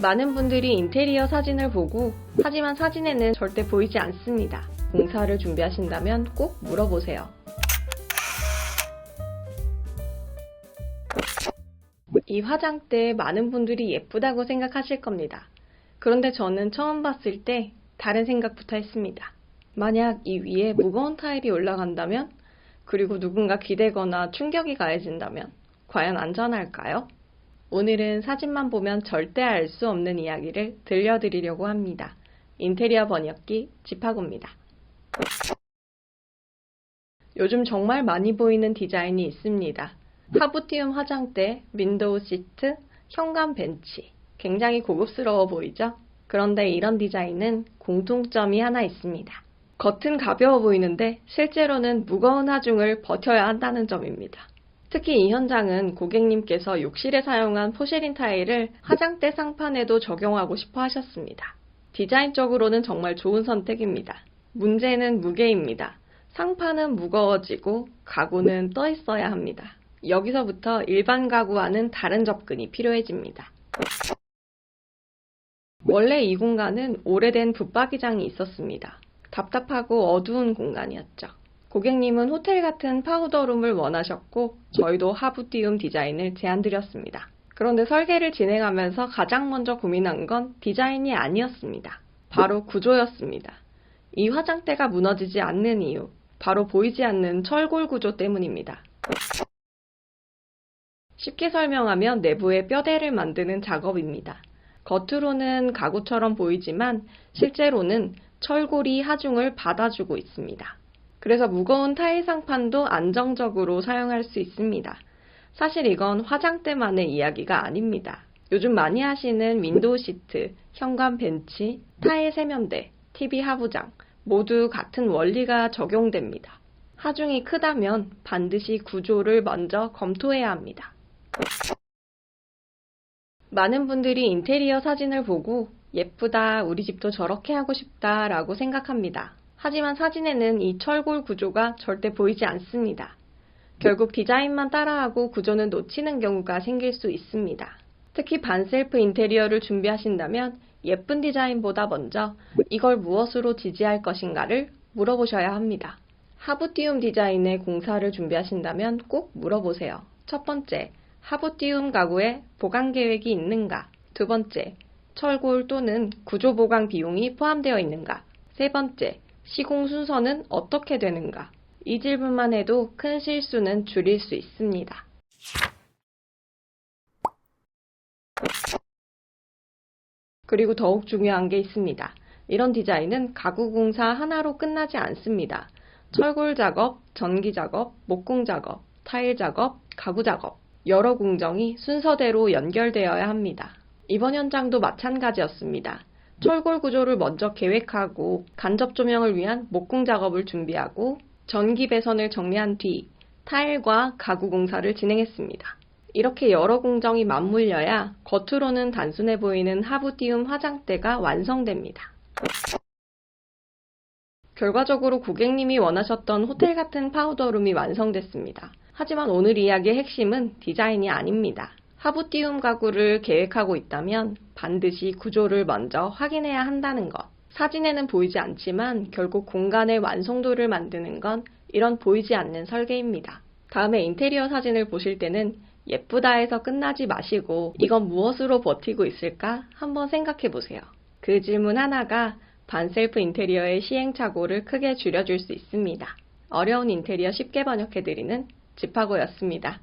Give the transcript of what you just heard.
많은 분들이 인테리어 사진을 보고 하지만 사진에는 절대 보이지 않습니다. 공사를 준비하신다면 꼭 물어보세요. 이 화장대 많은 분들이 예쁘다고 생각하실 겁니다. 그런데 저는 처음 봤을 때 다른 생각부터 했습니다. 만약 이 위에 무거운 타일이 올라간다면, 그리고 누군가 기대거나 충격이 가해진다면 과연 안전할까요? 오늘은 사진만 보면 절대 알 수 없는 이야기를 들려드리려고 합니다. 인테리어 번역기 지파고입니다. 요즘 정말 많이 보이는 디자인이 있습니다. 하부티움 화장대, 윈도우 시트, 현관 벤치. 굉장히 고급스러워 보이죠? 그런데 이런 디자인은 공통점이 하나 있습니다. 겉은 가벼워 보이는데 실제로는 무거운 하중을 버텨야 한다는 점입니다. 특히 이 현장은 고객님께서 욕실에 사용한 포세린 타일을 화장대 상판에도 적용하고 싶어 하셨습니다. 디자인적으로는 정말 좋은 선택입니다. 문제는 무게입니다. 상판은 무거워지고 가구는 떠 있어야 합니다. 여기서부터 일반 가구와는 다른 접근이 필요해집니다. 원래 이 공간은 오래된 붙박이장이 있었습니다. 답답하고 어두운 공간이었죠. 고객님은 호텔 같은 파우더룸을 원하셨고 저희도 하부티움 디자인을 제안드렸습니다. 그런데 설계를 진행하면서 가장 먼저 고민한 건 디자인이 아니었습니다. 바로 구조였습니다. 이 화장대가 무너지지 않는 이유, 바로 보이지 않는 철골 구조 때문입니다. 쉽게 설명하면 내부에 뼈대를 만드는 작업입니다. 겉으로는 가구처럼 보이지만 실제로는 철골이 하중을 받아주고 있습니다. 그래서 무거운 타일 상판도 안정적으로 사용할 수 있습니다. 사실 이건 화장대만의 이야기가 아닙니다. 요즘 많이 하시는 윈도우 시트, 현관 벤치, 타일 세면대, TV 하부장 모두 같은 원리가 적용됩니다. 하중이 크다면 반드시 구조를 먼저 검토해야 합니다. 많은 분들이 인테리어 사진을 보고 예쁘다, 우리 집도 저렇게 하고 싶다 라고 생각합니다. 하지만 사진에는 이 철골 구조가 절대 보이지 않습니다. 결국 디자인만 따라하고 구조는 놓치는 경우가 생길 수 있습니다. 특히 반셀프 인테리어를 준비하신다면 예쁜 디자인보다 먼저 이걸 무엇으로 지지할 것인가를 물어보셔야 합니다. 하부티움 디자인의 공사를 준비하신다면 꼭 물어보세요. 첫 번째, 하부티움 가구에 보강 계획이 있는가? 두 번째, 철골 또는 구조 보강 비용이 포함되어 있는가? 세 번째, 시공 순서는 어떻게 되는가? 이 질문만 해도 큰 실수는 줄일 수 있습니다. 그리고 더욱 중요한 게 있습니다. 이런 디자인은 가구 공사 하나로 끝나지 않습니다. 철골 작업, 전기 작업, 목공 작업, 타일 작업, 가구 작업, 여러 공정이 순서대로 연결되어야 합니다. 이번 현장도 마찬가지였습니다. 철골 구조를 먼저 계획하고 간접 조명을 위한 목공 작업을 준비하고 전기 배선을 정리한 뒤 타일과 가구 공사를 진행했습니다. 이렇게 여러 공정이 맞물려야 겉으로는 단순해 보이는 하부티움 화장대가 완성됩니다. 결과적으로 고객님이 원하셨던 호텔 같은 파우더룸이 완성됐습니다. 하지만 오늘 이야기의 핵심은 디자인이 아닙니다. 하부티움 가구를 계획하고 있다면 반드시 구조를 먼저 확인해야 한다는 것. 사진에는 보이지 않지만 결국 공간의 완성도를 만드는 건 이런 보이지 않는 설계입니다. 다음에 인테리어 사진을 보실 때는 예쁘다 해서 끝나지 마시고 이건 무엇으로 버티고 있을까 한번 생각해 보세요. 그 질문 하나가 반셀프 인테리어의 시행착오를 크게 줄여줄 수 있습니다. 어려운 인테리어 쉽게 번역해드리는 지파고였습니다.